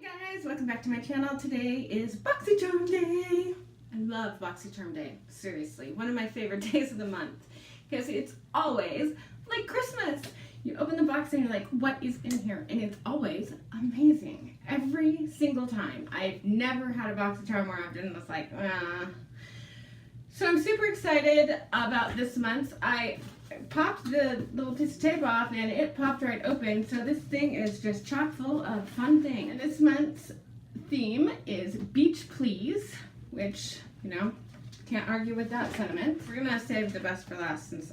Hey guys, welcome back to my channel. Today is Boxycharm Day. I love Boxycharm Day, seriously. One of my favorite days of the month because it's always like Christmas. You open the box and you're like, what is in here? And it's always amazing. Every single time. I've never had a Boxycharm where I've been just like, So I'm super excited about this month. I popped the little piece of tape off and it popped right open. So this thing is just chock full of fun things. And this month's theme is Beach Please, which, you know, can't argue with that sentiment. We're gonna save the best for last since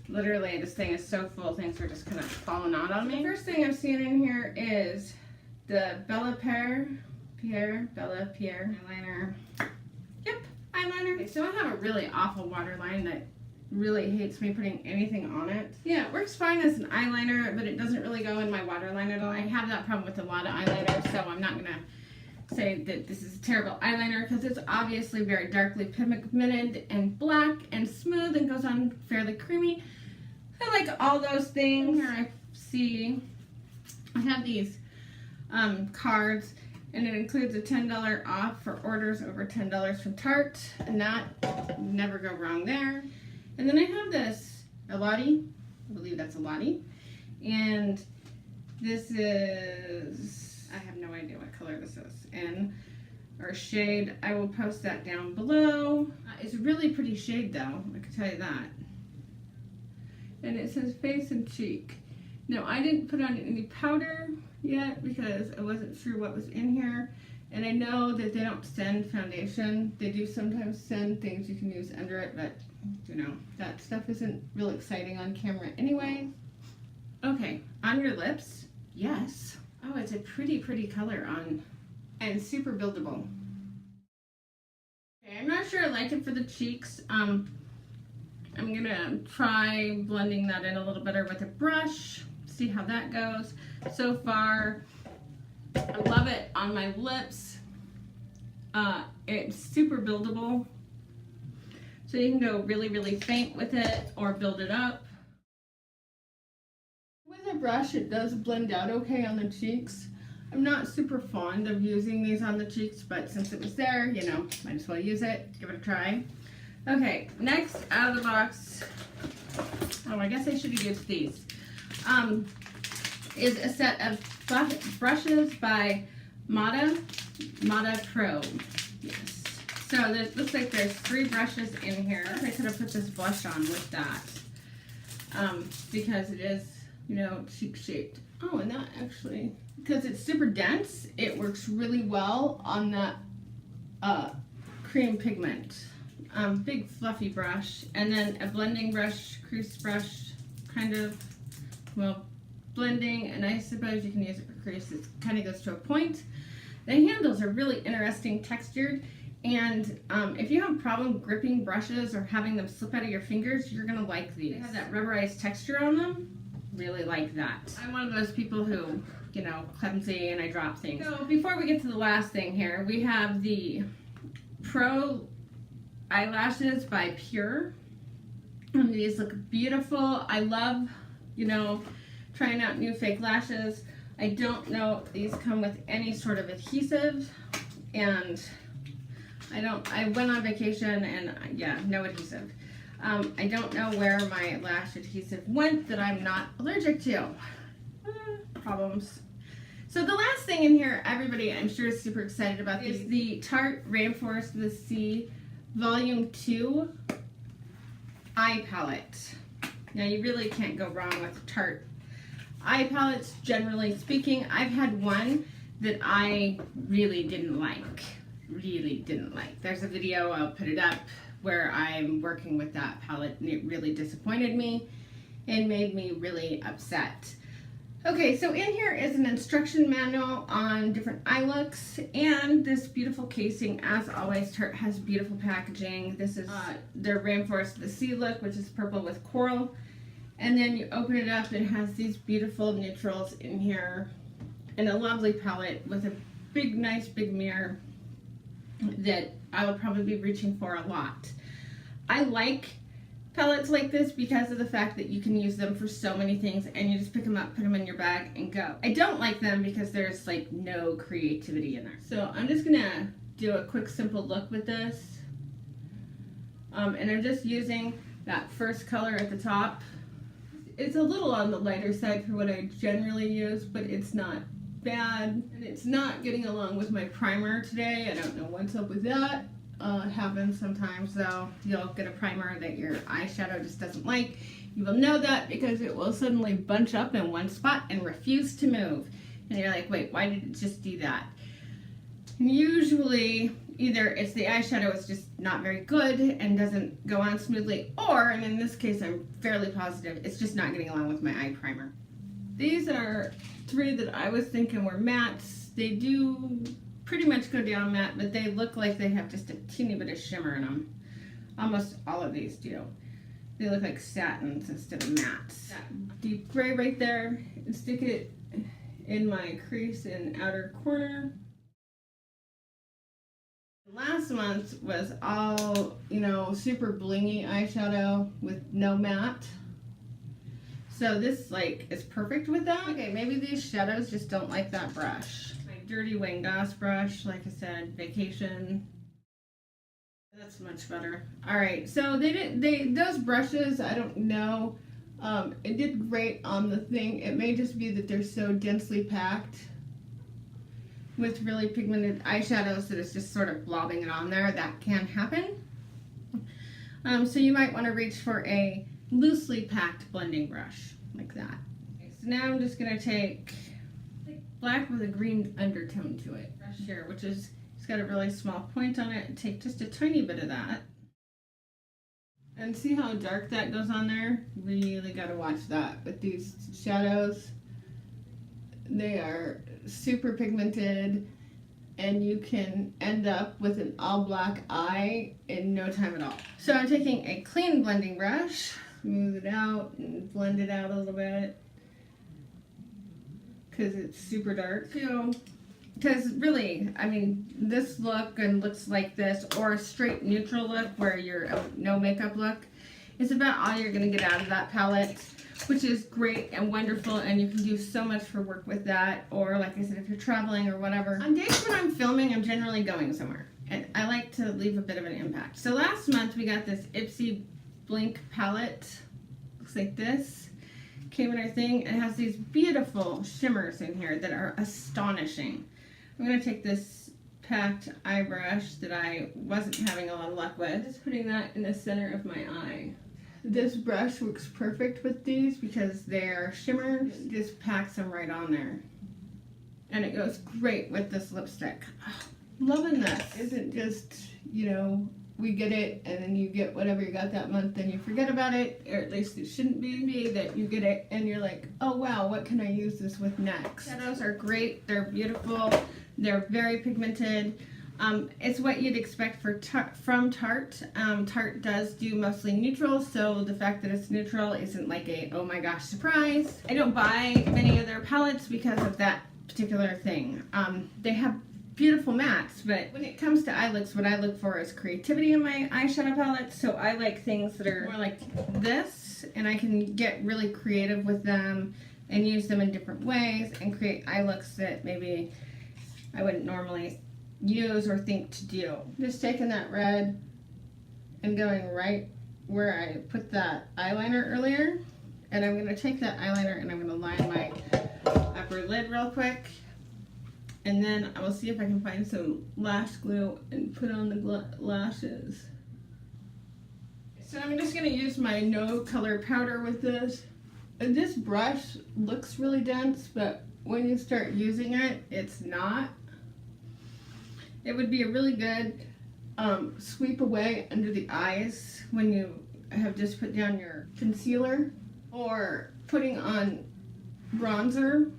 literally this thing is so full, things are just kind of falling out on me. The first thing I'm seeing in here is the Bella Pierre eyeliner. Yep, eyeliner. Okay, so I have a really awful waterline that really hates me putting anything on it. Yeah, it works fine as an eyeliner, but it doesn't really go in my waterline at all. I have that problem with a lot of eyeliner, so I'm not gonna say that this is a terrible eyeliner because it's obviously very darkly pigmented and black and smooth and goes on fairly creamy. I like all those things. Here I see I have these cards, and it includes a $10 off for orders over $10 from Tarte, and that never go wrong there. And then I have this Elodie, I believe that's Elodie, and this is, I have no idea what color this is in, or shade. I will post that down below. It's a really pretty shade though, I can tell you that. And it says face and cheek. Now I didn't put on any powder yet because I wasn't sure what was in here. And I know that they don't send foundation. They do sometimes send things you can use under it, but you know, that stuff isn't real exciting on camera anyway. Okay, on your lips, yes. Oh, it's a pretty color on, and super buildable. Okay, I'm not sure I like it for the cheeks. I'm gonna try blending that in a little better with a brush, see how that goes. So far, I love it on my lips. It's super buildable. So you can go really faint with it or build it up. With a brush, it does blend out okay on the cheeks. I'm not super fond of using these on the cheeks, but since it was there, you know, might as well use it, give it a try. Okay, next out of the box, oh, I guess I should have used these, is a set of brushes by Mata Pro. Yes. So this looks like there's 3 brushes in here. I could have put this blush on with that because it is, you know, cheek shaped. Oh, and that actually, because it's super dense, it works really well on that cream pigment. Big fluffy brush, and then a blending brush, crease brush, kind of, well, blending, and I suppose you can use it for crease. It kind of goes to a point. The handles are really interesting textured, and if you have a problem gripping brushes or having them slip out of your fingers, you're gonna like these. They have that rubberized texture on them. Really like that. I'm one of those people who, you know, clumsy and I drop things. So before we get to the last thing here, we have the Pro eyelashes by Pure. These look beautiful. I love, you know, trying out new fake lashes. I don't know if these come with any sort of adhesive, and I went on vacation and yeah, no adhesive. I don't know where my lash adhesive went that I'm not allergic to. Problems. So the last thing in here, everybody I'm sure is super excited about, is the Tarte Rainforest of the Sea Volume 2 eye palette. Now you really can't go wrong with Tarte eye palettes, generally speaking. I've had one that I really didn't like. There's a video, I'll put it up, where I'm working with that palette, and it really disappointed me and made me really upset. Okay, so in here is an instruction manual on different eye looks and this beautiful casing. As always, Tarte has beautiful packaging. This is their Rainforest of the Sea look, which is purple with coral. And then you open it up, it has these beautiful neutrals in here and a lovely palette with a big, nice big mirror that I will probably be reaching for a lot. I like palettes like this because of the fact that you can use them for so many things and you just pick them up, put them in your bag, and go. I don't like them because there's like no creativity in there. So I'm just gonna do a quick simple look with this. And I'm just using that first color at the top. It's a little on the lighter side for what I generally use, but it's not bad. And it's not getting along with my primer today. I don't know what's up with that. It happens sometimes though. You'll get a primer that your eyeshadow just doesn't like. You will know that because it will suddenly bunch up in one spot and refuse to move. And you're like, wait, why did it just do that? And usually either it's the eyeshadow is just not very good and doesn't go on smoothly, or, and in this case I'm fairly positive, it's just not getting along with my eye primer. These are 3 that I was thinking were mattes. They do pretty much go down matte, but they look like they have just a teeny bit of shimmer in them. Almost all of these do. They look like satins instead of mattes. That deep gray right there, and stick it in my crease and outer corner. Last month was all, super blingy eyeshadow with no matte. So this is perfect with that. Okay, maybe these shadows just don't like that brush. My dirty Wayne Goss brush, like I said, Vacation. That's much better. All right, so those brushes, I don't know. It did great on the thing. It may just be that they're so densely packed with really pigmented eyeshadows that it's just sort of blobbing it on there. That can happen. So you might want to reach for a loosely packed blending brush like that. Okay, so now I'm just going to take black with a green undertone to it. Brush here, which is, it's got a really small point on it, and take just a tiny bit of that. And see how dark that goes on there? Really got to watch that with these shadows. They are super pigmented and you can end up with an all black eye in no time at all. So I'm taking a clean blending brush, smooth it out and blend it out a little bit because it's super dark. Because really, I mean, this look and looks like this, or a straight neutral look where you're a no makeup look, is about all you're going to get out of that palette, which is great and wonderful, and you can do so much for work with that. Or like I said, if you're traveling or whatever. On days when I'm filming, I'm generally going somewhere, and I like to leave a bit of an impact. So last month we got this Ipsy Blink palette. Looks like this. Came in our thing, and it has these beautiful shimmers in here that are astonishing. I'm going to take this packed eye brush that I wasn't having a lot of luck with. Just putting that in the center of my eye. This brush works perfect with these because they're shimmers. It just packs them right on there. And it goes great with this lipstick. Oh, loving this. Isn't just, we get it and then you get whatever you got that month and you forget about it, or at least it shouldn't be that you get it and you're like, oh wow, what can I use this with next? Shadows are great. They're beautiful. They're very pigmented. It's what you'd expect from Tarte. Tarte does do mostly neutral, so the fact that it's neutral isn't like a oh my gosh surprise. I don't buy many of their palettes because of that particular thing. They have beautiful mattes, but when it comes to eye looks, what I look for is creativity in my eyeshadow palettes. So I like things that are more like this, and I can get really creative with them and use them in different ways and create eye looks that maybe I wouldn't normally use or think to do. Just taking that red and going right where I put that eyeliner earlier, and I'm going to take that eyeliner and I'm going to line my upper lid real quick, and then I will see if I can find some lash glue and put on the lashes. So I'm just going to use my no color powder with this. And this brush looks really dense, but when you start using it, it's not. It would be a really good sweep away under the eyes when you have just put down your concealer, or putting on bronzer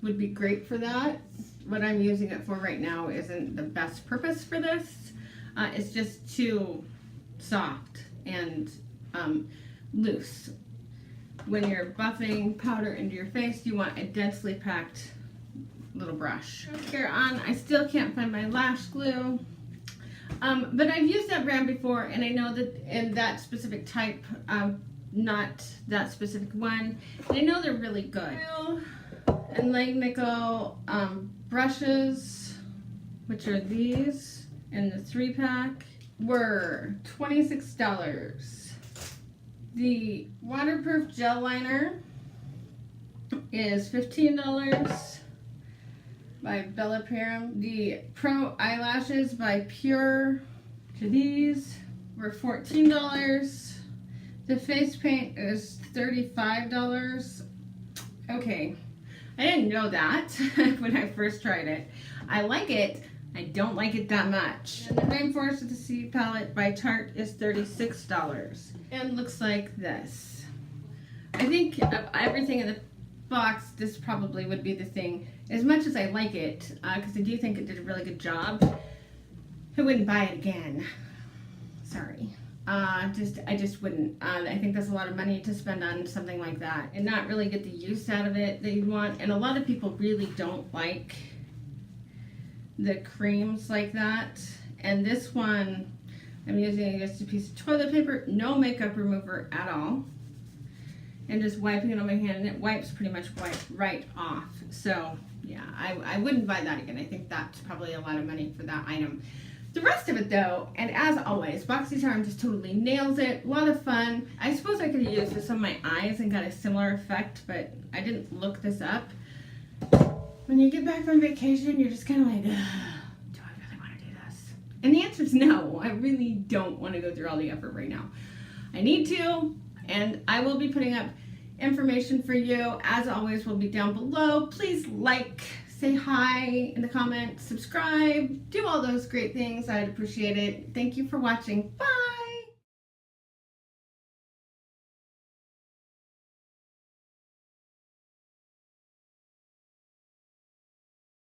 would be great for that. What I'm using it for right now isn't the best purpose for this. It's just too soft and loose. When you're buffing powder into your face, you want a densely packed little brush. Here on, I still can't find my lash glue. But I've used that brand before, and I know that in that specific type, not that specific one. And I know they're really good. And Langnickel brushes, which are these in the 3-pack, were $26. The waterproof gel liner is $15 by Bella Perum. The Pro Eyelashes by Pure, which are these, were $14. The face paint is $35. Okay, I didn't know that when I first tried it. I like it. I don't like it that much. And the Rainforest of the Sea palette by Tarte is $36 and looks like this. I think of everything in the box, this probably would be the thing. As much as I like it, because I do think it did a really good job, I wouldn't buy it again. Sorry. I just wouldn't. I think that's a lot of money to spend on something like that and not really get the use out of it that you want. And a lot of people really don't like the creams like that. And this one, I'm using just a piece of toilet paper, no makeup remover at all, and just wiping it on my hand, and it wipes pretty much right off. So yeah, I wouldn't buy that again. I think that's probably a lot of money for that item. The rest of it though, and as always, Boxycharm just totally nails it. A lot of fun. I suppose I could have used this on my eyes and got a similar effect, but I didn't look this up. When you get back from vacation, you're just kind of like, do I really want to do this? And the answer is no. I really don't want to go through all the effort right now. I need to, and I will be putting up information for you. As always, will be down below. Please like, say hi in the comments, subscribe, do all those great things. I'd appreciate it. Thank you for watching. Bye!